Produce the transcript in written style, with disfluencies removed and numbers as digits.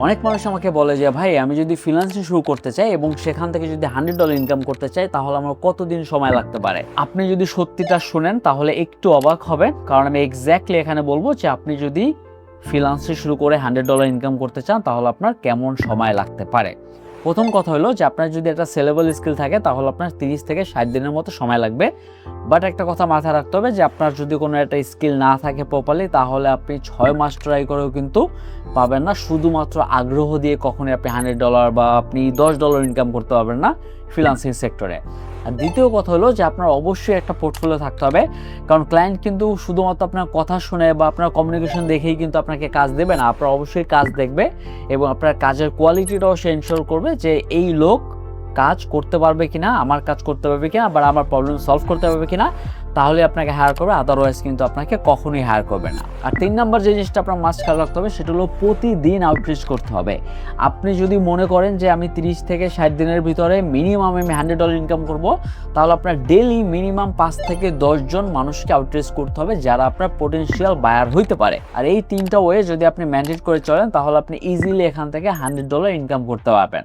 অনেক মানুষ আমাকে বলে যে ভাই আমি যদি ফ্রিল্যান্সিং শুরু করতে চাই এবং সেখান থেকে যদি $100 ইনকাম করতে চাই তাহলে আমার কতদিন সময় লাগতে পারে। আপনি যদি সত্যিটা শুনেন তাহলে একটু অবাক হবেন, কারণ আমি এক্স্যাক্টলি এখানে বলবো যে আপনি যদি ফ্রিল্যান্সিং শুরু করে $100 ইনকাম করতে চান তাহলে আপনার কেমন সময় লাগতে পারে। প্রথম কথা হলো যে আপনার যদি একটা সেলেবল স্কিল থাকে তাহলে আপনার 30 থেকে 60 দিনের মতো সময় লাগবে। বাট একটা কথা মাথায় রাখতে হবে যে আপনার যদি কোনো একটা স্কিল না থাকে প্রপারলি তাহলে আপনি 6 মাস ট্রাই করেও কিন্তু পাবেন না। শুধুমাত্র আগ্রহ দিয়ে কখনোই আপনি $100 বা আপনি $10 ইনকাম করতে পারবেন না ফ্রিল্যান্সিং সেক্টরে। আর দ্বিতীয় কথা হলো যে আপনার অবশ্যই একটা পোর্টফোলিও থাকতে হবে, কারণ ক্লায়েন্ট কিন্তু শুধুমাত্র আপনার কথা শুনে বা আপনার কমিউনিকেশন দেখেই কিন্তু আপনাকে কাজ দেবে না। আপনার অবশ্যই কাজ দেখবে এবং আপনার কাজের কোয়ালিটিটাও সে এনশিওর করবে যে এই লোক কাজ করতে পারবে কিনা, আমার কাজ করতে পারবে কিনা, বা আমার প্রবলেম সলভ করতে পারবে কিনা, তাহলে আপনাকে হায়ার করবে, আদারওয়াইজ কিন্তু আপনাকে কখনোই হায়ার করবে না। আর 3 নাম্বার যে জিনিসটা আপনার মাস্ট খেয়াল রাখতে হবে সেটা হলো প্রতিদিন আউটরিচ করতে হবে। আপনি যদি মনে করেন যে আমি 30 থেকে 60 দিনের ভিতরে মিনিমাম আমি $100 ইনকাম করব, তাহলে আপনার ডেইলি মিনিমাম 5 থেকে 10 জন মানুষকে আউটরিচ করতে হবে যারা আপনার পোটেনশিয়াল বায়ার হইতে পারে। আর এই 3টা ওয়ে যদি আপনি মেনটেন করে চলেন তাহলে আপনি ইজিলি এখান থেকে $100 ইনকাম করতে পারবেন।